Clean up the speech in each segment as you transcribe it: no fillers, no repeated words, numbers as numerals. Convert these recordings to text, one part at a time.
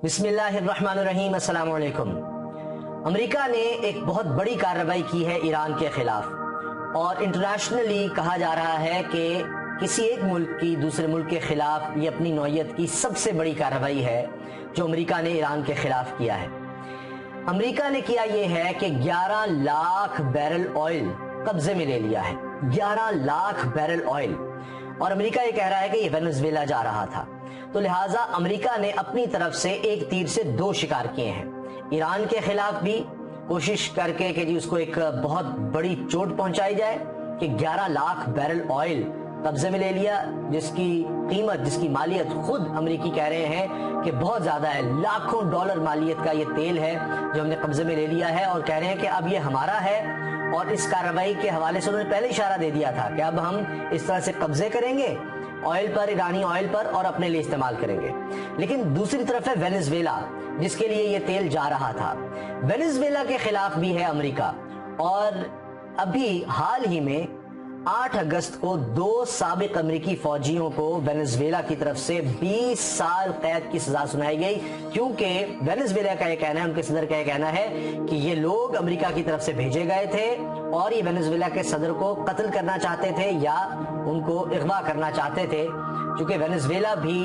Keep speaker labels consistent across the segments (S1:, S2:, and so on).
S1: बिस्मिल्लाहिर्रहमानिर्रहीम, अस्सलाम वालेकुम। अमेरिका ने एक बहुत बड़ी कार्रवाई की है ईरान के खिलाफ और इंटरनेशनली कहा जा रहा है कि किसी एक मुल्क की दूसरे मुल्क के खिलाफ ये अपनी नौयत की सबसे बड़ी कार्रवाई है जो अमेरिका ने ईरान के खिलाफ किया है। अमेरिका ने किया ये है कि 11 लाख बैरल ऑयल कब्जे में ले लिया है। 11 लाख बैरल ऑयल, और अमेरिका ये कह रहा है कि ये वेनेजुएला जा रहा था। तो लिहाजा अमेरिका ने अपनी तरफ से एक तीर से दो शिकार किए हैं। ईरान के खिलाफ भी कोशिश करके कि जी उसको एक बहुत बड़ी चोट पहुंचाई जाए कि 11 लाख बैरल ऑयल कब्जे में ले लिया, जिसकी कीमत, जिसकी मालियत खुद अमेरिकी कह रहे हैं कि बहुत ज्यादा है। लाखों डॉलर मालियत का ये तेल है जो हमने कब्जे में ले लिया है, और कह रहे हैं कि अब ये हमारा है। और इस कार्रवाई के हवाले से उन्होंने पहले इशारा दे दिया था कि अब हम इस तरह से कब्जे करेंगे ऑयल पर, ईरानी ऑयल पर, और अपने लिए इस्तेमाल करेंगे। लेकिन दूसरी तरफ है वेनेजुएला, जिसके लिए ये तेल जा रहा था। वेनेजुएला के खिलाफ भी है अमेरिका, और अभी हाल ही में 8 अगस्त को 2 साबिक अमेरिकी फौजियों को वेनेजुएला की तरफ से 20 साल कैद की सजा सुनाई गई, क्योंकि वेनेजुएला का यह कहना है, उनके सदर का यह कहना है कि ये लोग अमेरिका की तरफ से भेजे गए थे और ये वेनेजुएला के सदर को कत्ल करना चाहते थे या उनको अगवा करना चाहते थे, क्योंकि वेनेजुएला भी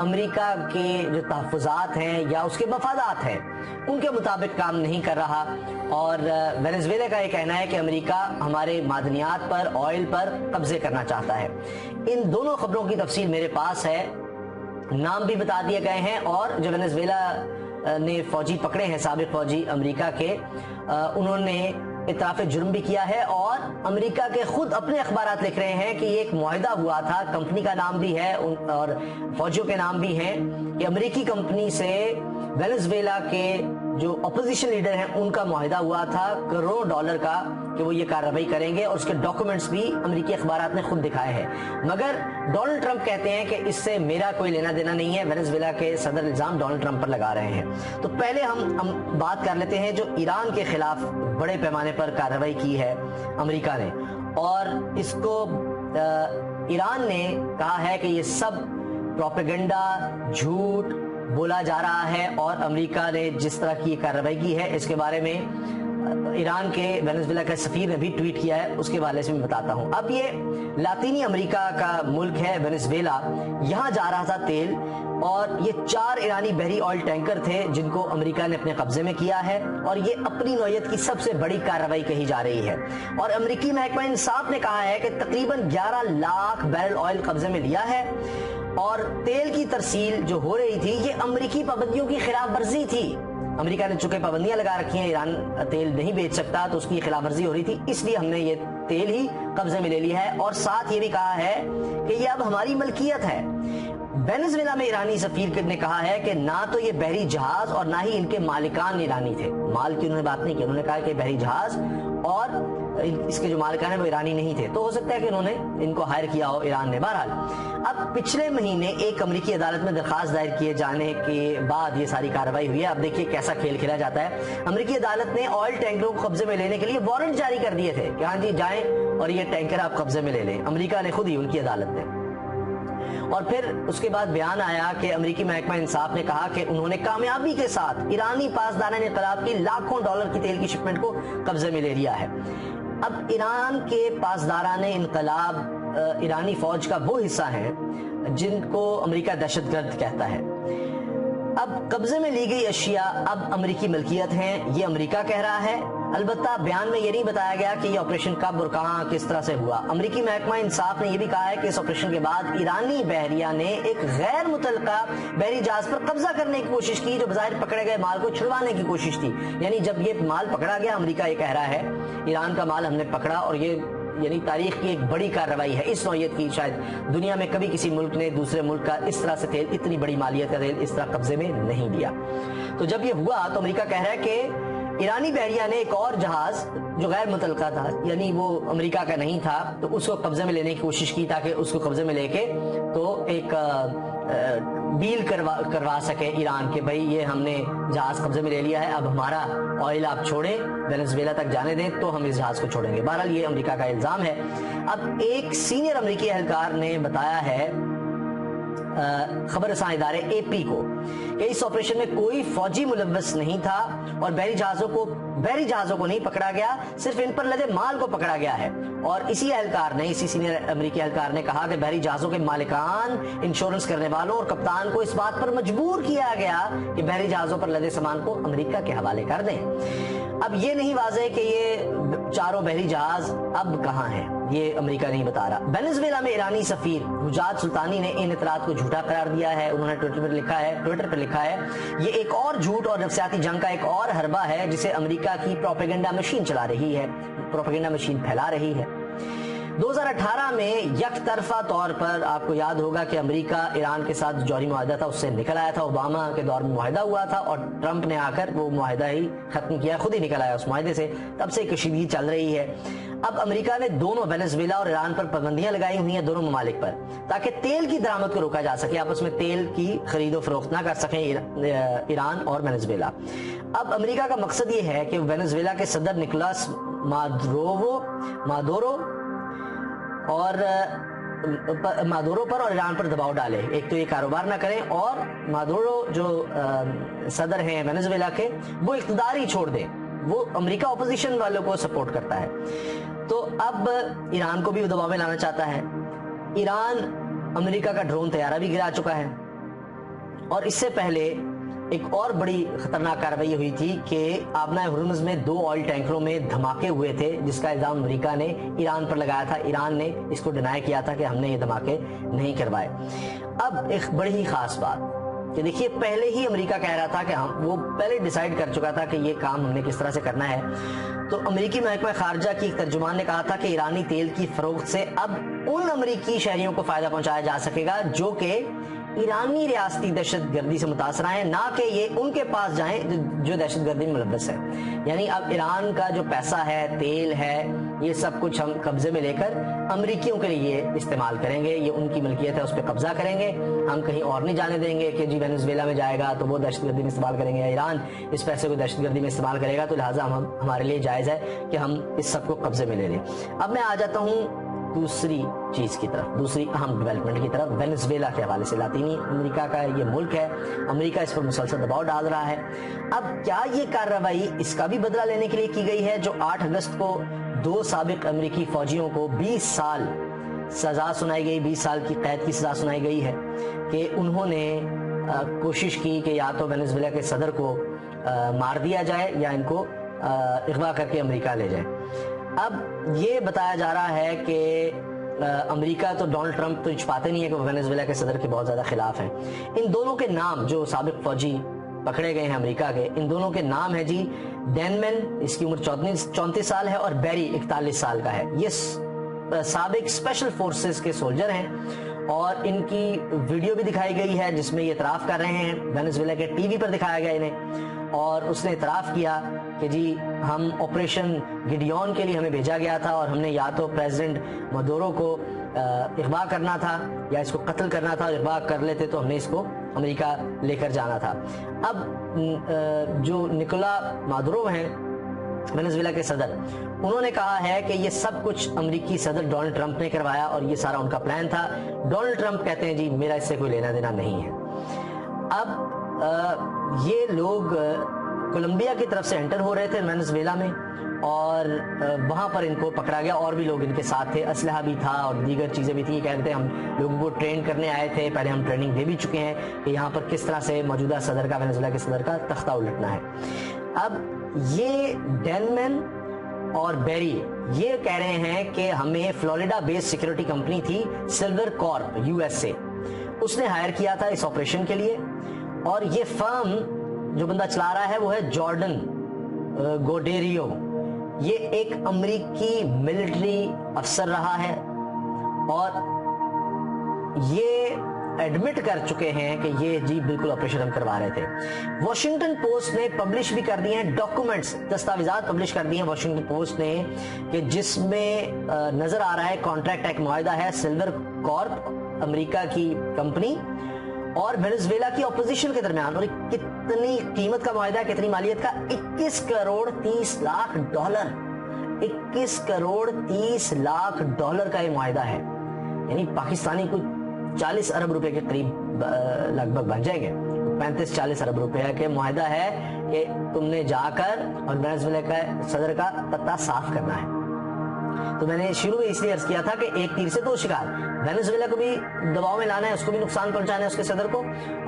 S1: अमेरिका के जो तहफ़्फ़ुज़ात हैं या उसके मफादात हैं उनके मुताबिक काम नहीं कर रहा। और वेनेजुएला का ये कहना है कि अमेरिका हमारे मादनियात पर, ऑयल पर कब्जे करना चाहता है। इन दोनों खबरों की तफसील मेरे पास है, नाम भी बता दिए गए हैं, और जो वेनेजुएला ने फौजी पकड़े हैं, साबिक फौजी अमेरिका के, उन्होंने इतराफ़ जुर्म भी किया है। और अमेरिका के खुद अपने अखबारात लिख रहे हैं कि ये एक मुआहिदा हुआ था, कंपनी का नाम भी है और फौजियों के नाम भी हैं, कि अमेरिकी कंपनी से वेनेजुएला के जो अपोजिशन लीडर हैं उनका मुआहिदा हुआ था करोड़ों डॉलर का कि वो ये कार्रवाई करेंगे, और उसके डॉक्यूमेंट्स भी अमेरिकी अखबारात ने खुद दिखाए हैं। मगर डोनाल्ड ट्रंप कहते हैं कि इससे मेरा कोई लेना देना नहीं है। वेनेजुएला के सदर इल्जाम डोनाल्ड ट्रंप पर लगा रहे हैं। तो पहले हम बात कर लेते हैं जो ईरान के खिलाफ बड़े पैमाने पर कार्रवाई की है अमेरिका ने, और इसको ईरान ने कहा है कि ये सब प्रोपेगेंडा, झूठ बोला जा रहा है, और अमेरिका ने जिस तरह की कार्रवाई की है इसके बारे में ईरान के वेनेजुएला के सफीर ने भी ट्वीट किया है, उसके बारे से मैं बताता हूं। अब ये लातीनी अमेरिका का मुल्क है वेनेजुएला, यहां जा रहा था तेल, और ये 4 ईरानी बहरी ऑयल टैंकर थे जिनको अमेरिका ने अपने कब्जे में किया है, और ये अपनी नौयत की सबसे बड़ी कार्रवाई कही जा रही है। और अमेरिकी महकमा इंसाफ ने कहा है कि तकरीबन 11 लाख बैरल ऑयल कब्जे में लिया है, और तेल की तरसील जो हो रही थी ये अमेरिकी पाबंदियों की खिलाफ वर्जी थी। अमेरिका ने चूंकि पाबंदियां लगा रखी हैं, ईरान तेल नहीं बेच सकता, तो उसकी खिलाफ वर्जी हो रही थी, इसलिए हमने ये तेल ही कब्जे में ले लिया है। और साथ ये भी कहा है कि ये अब हमारी मलकियत है। वेनेजुएला में ईरानी सफीर ने कहा है कि ना तो ये बहरी जहाज और ना ही इनके मालिकान ईरानी थे। माल की उन्होंने बात नहीं की, उन्होंने कहा कि बहरी जहाज और इसके जो मालिकान है वो ईरानी नहीं थे। तो हो सकता है कि उन्होंने इनको हायर किया हो ईरान ने। बहरहाल अब पिछले महीने एक अमेरिकी अदालत में दरखास्त दायर किए जाने के बाद ये सारी कार्रवाई हुई है। अब देखिए कैसा खेल खेला जाता है। अमेरिकी अदालत ने ऑयल टैंकरों को कब्जे में लेने के लिए वारंट जारी कर दिए थे कि हाँ जी जाएं और ये टैंकर आप कब्जे में ले लें। अमेरिका ने खुद ही, उनकी अदालत ने। और फिर उसके बाद बयान आया कि अमेरिकी महकमा इंसाफ ने कहा कि उन्होंने कामयाबी के साथ ईरानी पासदारान इनकलाब की लाखों डॉलर की तेल की शिपमेंट को कब्जे में ले लिया है। अब ईरान के पासदारान इनकलाब ईरानी फौज का वो हिस्सा है जिनको अमेरिका दहशतगर्द कहता है। अब कब्जे में ली गई अशिया अब अमेरिकी मलकियत हैं, ये अमेरिका कह रहा है। अलबत्ता बयान में ये नहीं बताया गया कि ये ऑपरेशन कब और कहां किस तरह से हुआ। अमेरिकी महकमा इंसाफ ने यह भी कहा है कि इस ऑपरेशन के बाद ईरानी बहरिया ने एक गैर मुतल्लका बहरी जहाज पर कब्जा करने की कोशिश की, जो बज़ाहिर पकड़े गए माल को छुड़वाने की कोशिश थी। यानी जब ये माल पकड़ा गया, अमेरिका ये कह रहा है ईरान का माल हमने पकड़ा, और ये यानी तारीख की एक बड़ी कार्रवाई है इस नौयत की। शायद दुनिया में कभी किसी मुल्क ने दूसरे मुल्क का इस तरह से तेल, इतनी बड़ी मालियत का तेल इस तरह कब्जे में नहीं लिया। तो जब ये हुआ तो अमेरिका कह रहा है कि ईरानी बहरिया ने एक और जहाज जो गैर मुतल्लका था, यानी वो अमेरिका का नहीं था, तो उसको कब्जे में लेने की कोशिश की ताकि उसको कब्जे में लेके तो एक डील करवा सके ईरान के, भाई ये हमने जहाज कब्जे में ले लिया है, अब हमारा ऑयल आप छोड़ें, वेनेजुएला तक जाने दें तो हम इस जहाज को छोड़ेंगे। बहरहाल ये अमेरिका का इल्जाम है। अब एक सीनियर अमेरिकी एहलकार ने बताया है खबर रसां इदारे AP को कि इस ऑपरेशन में कोई फौजी मुलव्वस नहीं था और बहरी जहाजों को नहीं पकड़ा गया, सिर्फ इन पर लदे माल को पकड़ा गया है। और इसी सीनियर अमेरिकी एहलकार ने कहा कि बहरी जहाजों के मालिकान, इंश्योरेंस करने वालों और कप्तान को इस बात पर मजबूर किया गया कि बहरी जहाजों पर लदे सामान को अमेरिका के हवाले कर दें। अब ये नहीं वाज़ेह कि ये चारों बहरी जहाज अब कहां हैं, ये अमेरिका नहीं बता रहा। वेनेजुएला में ईरानी सफीर हुजात सुल्तानी ने इन इतरात को झूठा करार दिया है। उन्होंने ट्विटर पर लिखा है ये एक और झूठ और नफसियाती जंग का एक और हरबा है जिसे अमेरिका की प्रोपेगेंडा मशीन चला रही है, प्रोपेगेंडा मशीन फैला रही है। 2018 में यकतरफा तौर पर आपको याद होगा कि अमेरिका ईरान के साथ जौहरी मुआहदा था, उससे निकल आया था। ओबामा के दौर में मुआहदा हुआ था और ट्रंप ने आकर वो मुआहदा ही खत्म किया, खुद ही निकल आया उस मुआहदे से। तब से कशीदगी चल रही है। अब अमेरिका ने दोनों वेनेजुएला और ईरान पर पाबंदियां लगाई हुई हैं, दोनों ममालिक पर, ताकि तेल की दरामद को रोका जा सके, आपस में तेल की खरीदो फरोख्त ना कर सकें ईरान और वेनेजुएला। अब अमेरिका का मकसद ये है कि वेनेजुएला के सदर निकोलस मादुरो पर और ईरान पर दबाव डाले। एक तो ये कारोबार ना करें और मादुरो जो सदर हैं वेनेजुएला के, वो इख्तियार ही छोड़ दें। वो अमेरिका अपोजिशन वालों को सपोर्ट करता है, तो अब ईरान को भी दबाव में लाना चाहता है। ईरान अमेरिका का ड्रोन तैयारा भी गिरा चुका है और इससे पहले एक और बड़ी खतरनाक कार्रवाई हुई थी कि आबना हुर्मुज़ में 2 ऑयल टैंकरों में धमाके हुए थे, जिसका इल्जाम अमेरिका ने ईरान पर लगाया था। ईरान ने इसको डिनाई किया था कि हमने ये धमाके नहीं करवाए। अब एक बड़ी ही खास बात कि देखिए, पहले ही अमेरिका कह रहा था कि वो पहले डिसाइड कर चुका था कि ये काम हमने किस तरह से करना है। तो अमेरिकी महकमा खारजा की तर्जुमान ने कहा था कि ईरानी तेल की फरोख्त से अब उन अमेरिकी शहरियों को फायदा पहुंचाया जा सकेगा जो कि ईरानी रियासती दहशतगर्दी से मुतासर हैं, ना कि ये उनके पास जाएं जो दहशतगर्दी में मुलव्वस है। यानी अब ईरान का जो पैसा है, तेल है, ये सब कुछ हम कब्जे में लेकर अमेरिकियों के लिए इस्तेमाल करेंगे। ये उनकी मिल्कियत है, उस पर कब्जा करेंगे। हम कहीं और नहीं जाने देंगे कि जी वेनेजुएला में जाएगा तो वो दहशतगर्दी में इस्तेमाल करेंगे, या ईरान इस पैसे को दहशतगर्दी में इस्तेमाल करेगा, तो लिहाजा हमारे लिए जायज़ है कि हम इस सब को कब्जे में ले लें। अब मैं आ जाता हूँ दूसरी चीज की तरफ, दूसरी अहम डेवलपमेंट की तरफ, वेनेजुएला के हवाले से। लातीनी अमेरिका का ये मुल्क है, अमेरिका इस पर मुसलसल दबाव डाल रहा है। अब क्या ये कार्रवाई इसका भी बदला लेने के लिए की गई है जो 8 अगस्त को 2 साबिक अमेरिकी फौजियों को 20 साल सजा सुनाई गई, 20 साल की कैद की सजा सुनाई गई है कि उन्होंने कोशिश की कि या तो वेनेजुएला के सदर को मार दिया जाए या इनको अगवा करके अमेरिका ले जाए। अब ये बताया जा रहा है कि अमेरिका तो डोनाल्ड ट्रंप तो छुपाते नहीं है कि वो वेनेजुएला के सदर के बहुत ज्यादा खिलाफ हैं। इन दोनों के नाम, जो साबिक फौजी पकड़े गए हैं अमेरिका के, इन दोनों के नाम है जी डेनमैन, इसकी उम्र 34 साल है, और बेरी 41 साल का है। ये साबिक स्पेशल फोर्सेस के सोल्जर हैं और इनकी वीडियो भी दिखाई गई है जिसमें ये इतराफ कर रहे हैं। वेनेजुएला के टीवी पर दिखाया गया इन्हें और उसने इतराफ किया कि जी हम ऑपरेशन गिडियन के लिए हमें भेजा गया था और हमने या तो प्रेसिडेंट मदुरो को अगवा करना था या इसको कत्ल करना था। अगवा कर लेते तो हमने इसको अमेरिका लेकर जाना था। अब जो निकोला मादुरो हैं वेनेजुएला के सदर, उन्होंने कहा है कि ये सब कुछ अमेरिकी सदर डोनाल्ड ट्रंप ने करवाया और ये सारा उनका प्लान था। डोनाल्ड ट्रंप कहते हैं जी मेरा इससे कोई लेना देना नहीं है। अब ये लोग कोलंबिया की तरफ से एंटर हो रहे थे वेनेजुएला में और वहां पर इनको पकड़ा गया। और भी लोग इनके साथ थे, असलहा भी था और दीगर चीजें भी थी। कह रहे थे हम लोगों को ट्रेन करने आए थे, पहले हम ट्रेनिंग दे भी चुके हैं कि यहाँ पर किस तरह से मौजूदा सदर का, वेनेजुएला के सदर का तख्ता उलटना है। अब ये डेनमैन और बेरी ये कह रहे हैं कि हमें फ्लोरिडा बेस्ड सिक्योरिटी कंपनी थी सिल्वर कॉर्प यूएसए, उसने हायर किया था इस ऑपरेशन के लिए। और ये फर्म जो बंदा चला रहा है वो है जॉर्डन गोडेरियो। ये एक अमेरिकी मिलिट्री अफसर रहा है और ये एडमिट कर चुके हैं कि ये जी बिल्कुल ऑपरेशन हम करवा रहे थे। वॉशिंगटन पोस्ट ने पब्लिश भी कर दिए हैं डॉक्यूमेंट्स, दस्तावेजात पब्लिश कर दिए हैं वॉशिंगटन पोस्ट ने कि जिसमें नजर आ रहा है कॉन्ट्रैक्ट एक मुआहदा है सिल्वर कॉर्प अमेरिका की कंपनी और वेनेजुएला की ऑपोजिशन के दरमियान। और कितनी कीमत का मुआहदा है, कितनी मालियत का? 21 करोड़ 30 लाख डॉलर। 21 करोड़ 30 लाख डॉलर का ये मुआहदा है, यानी पाकिस्तानी को 40 अरब रुपए के करीब لگ بھگ بن جائیں گے. 35-40 ارب روپے کے معاہدہ ہے کہ تم نے جا کر اور وینزویلا کا صدر کا پتہ صاف کرنا ہے. تو میں نے شروع میں اس لیے عرض کیا تھا کہ ایک تیر سے دو شکار, وینزویلا کو بھی دباؤ میں لانا ہے, اس کو بھی نقصان پہنچانا ہے اس کے صدر کو,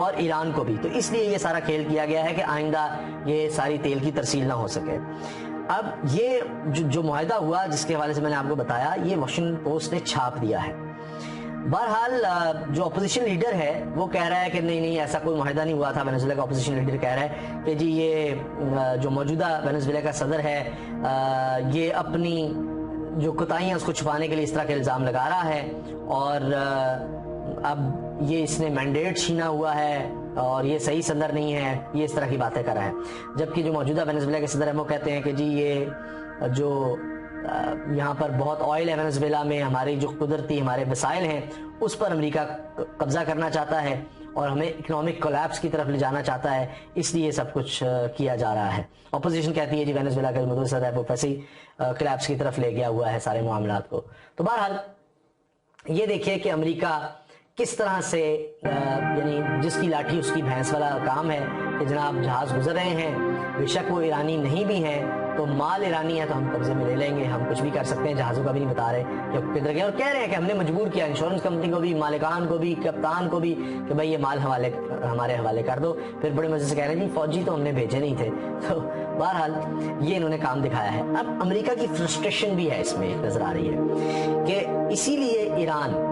S1: اور ایران کو بھی. تو اس لیے یہ سارا کھیل کیا گیا ہے کہ آئندہ یہ ساری تیل کی ترسیل نہ ہو سکے. اب یہ جو معاہدہ ہوا جس کے حوالے سے میں نے آپ کو بتایا, یہ واشنگٹن پوسٹ نے چھاپ دیا ہے. بہرحال جو اپوزیشن لیڈر ہے وہ کہہ رہا ہے کہ نہیں ایسا کوئی معاہدہ نہیں ہوا تھا. وینزویلا کا اپوزیشن لیڈر کہہ رہا ہے کہ جی یہ جو موجودہ وینزویلا کا صدر ہے یہ اپنی جو کوتاہیاں اس کو چھپانے کے لیے اس طرح کے الزام لگا رہا ہے, اور اب یہ اس نے مینڈیٹ چھینا ہوا ہے اور یہ صحیح صدر نہیں ہے, یہ اس طرح کی باتیں کر رہا ہے. جبکہ جو موجودہ وینزویلا کے صدر ہیں وہ کہتے ہیں کہ جی یہ جو یہاں پر بہت آئل ہے وینزویلا میں, ہماری جو قدرتی ہمارے وسائل ہیں اس پر امریکہ قبضہ کرنا چاہتا ہے اور ہمیں اکنامک کولیپس کی طرف لے جانا چاہتا ہے, اس لیے سب کچھ کیا جا رہا ہے. اپوزیشن کہتی ہے جی وینزویلا کا جو موجودہ صدر ہے وہ ویسے ہی کولیپس کی طرف لے گیا ہوا ہے سارے معاملات کو. تو بہرحال یہ دیکھیے کہ امریکہ کس طرح سے یعنی جس کی لاٹھی اس کی بھینس والا کام ہے کہ جناب جہاز گزر رہے ہیں, بے شک وہ ایرانی نہیں بھی ہیں تو مال ایرانی ہے تو ہم قبضے میں لے لیں گے, ہم کچھ بھی کر سکتے ہیں. جہازوں کا بھی نہیں بتا رہے کہ کدھر گئے, اور کہہ رہے ہیں کہ ہم نے مجبور کیا انشورنس کمپنی کو بھی, مالکان کو بھی, کپتان کو بھی کہ بھائی یہ مال ہمارے حوالے کر دو. پھر بڑے مزے سے کہہ رہے ہیں جی فوجی تو ہم نے بھیجے نہیں تھے. تو بہرحال یہ انہوں نے کام دکھایا ہے. اب امریکہ کی فرسٹریشن بھی ہے اس میں نظر آ رہی ہے کہ اسی لیے ایران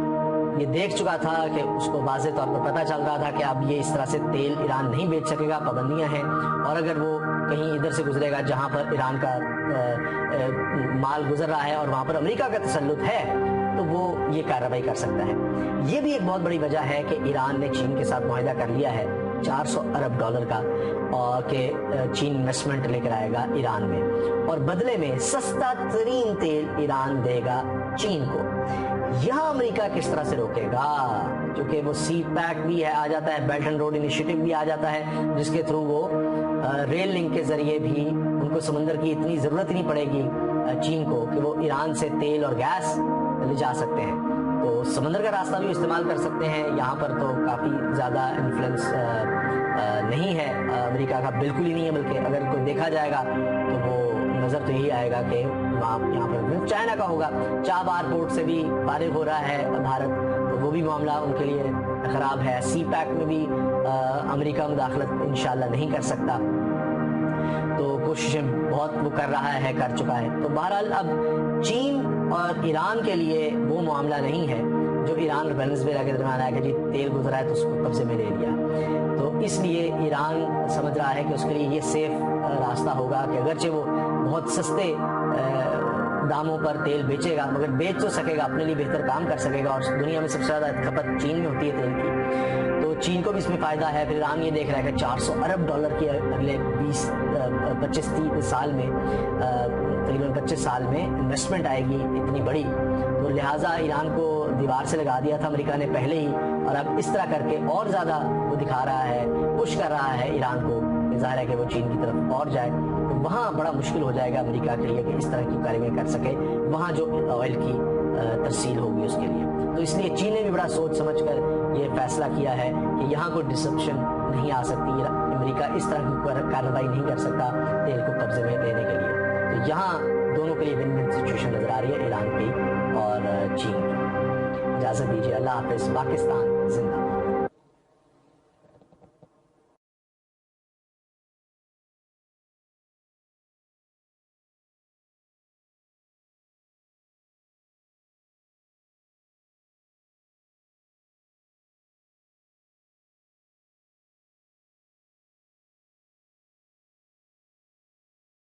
S1: یہ دیکھ چکا تھا کہ اس کو واضح طور پر پتہ چل رہا تھا کہ اب یہ اس طرح سے تیل ایران نہیں بیچ سکے گا, پابندیاں ہیں, اور اگر وہ کہیں ادھر سے گزرے گا جہاں پر ایران کا مال گزر رہا ہے اور وہاں پر امریکہ کا تسلط ہے تو وہ یہ کارروائی کر سکتا ہے. یہ بھی ایک بہت بڑی وجہ ہے کہ ایران نے چین کے ساتھ معاہدہ کر لیا ہے $400 ارب کا, اور کہ چین انویسٹمنٹ لے کر آئے گا ایران میں, اور بدلے میں سستا ترین تیل ایران دے گا چین کو. یہاں امریکہ کس طرح سے روکے گا, کیونکہ وہ سی پیک بھی ہے آ جاتا ہے, بیلٹ اینڈ روڈ انیشیٹو بھی آ جاتا ہے جس کے تھرو وہ ریل لنک کے ذریعے بھی ان کو سمندر کی اتنی ضرورت ہی نہیں پڑے گی چین کو کہ وہ ایران سے تیل اور گیس لے جا سکتے ہیں. تو سمندر کا راستہ بھی استعمال کر سکتے ہیں. یہاں پر تو کافی زیادہ انفلوئنس نہیں ہے امریکہ کا, بالکل ہی نہیں ہے, بلکہ اگر کوئی دیکھا جائے گا تو وہ نظر تو یہی آئے گا کہ یہاں پر چائنا کا ہوگا. چابہار پورٹ سے بھی فارغ ہو رہا ہے بھارت, تو وہ بھی معاملہ ان کے لیے خراب ہے. سی پیک میں بھی امریکہ مداخلت انشاءاللہ نہیں کر سکتا, تو کوششیں بہت وہ کر رہا ہے, کر چکا ہے. تو بہرحال اب چین اور ایران کے لیے وہ معاملہ نہیں ہے جو ایران اور وینزویلا کے درمیان آیا کہ جی تیل گزرا ہے تو اس کو قبضے میں لے لیا. تو اس لیے ایران سمجھ رہا ہے کہ اس کے لیے یہ سیف راستہ ہوگا کہ اگرچہ وہ بہت سستے داموں پر تیل بیچے گا مگر بیچ تو سکے گا, اپنے لیے بہتر کام کر سکے گا, اور دنیا میں سب سے زیادہ کھپت چین میں ہوتی ہے تیل کی, تو چین کو بھی اس میں فائدہ ہے. پھر ایران یہ دیکھ رہا ہے کہ $400 ارب کی اگلے 25-30 سال میں تقریباً 25 سال میں انویسٹمنٹ آئے گی اتنی بڑی, تو لہٰذا ایران کو دیوار سے لگا دیا تھا امریکہ نے پہلے ہی, اور اب اس طرح کر کے اور زیادہ وہ دکھا رہا ہے, پش کر رہا ہے ایران کو, ظاہر ہے کہ وہ چین کی طرف اور جائے. تو وہاں بڑا مشکل ہو جائے گا امریکہ کے لیے کہ اس طرح کی کارروائی کر سکے وہاں جو آئل کی ترسیل ہوگی اس کے لیے. تو اس لیے چین نے بھی بڑا سوچ سمجھ کر یہ فیصلہ کیا ہے کہ یہاں کوئی ڈسرپشن نہیں آ سکتی, امریکہ اس طرح کی کارروائی نہیں کر سکتا تیل کو قبضے میں لینے کے لیے. تو یہاں دونوں کے لیے ون ون سچویشن نظر آ رہی ہے, ایران کی اور چین کی. اجازت دیجیے, اللہ حافظ. پاکستان زندہ.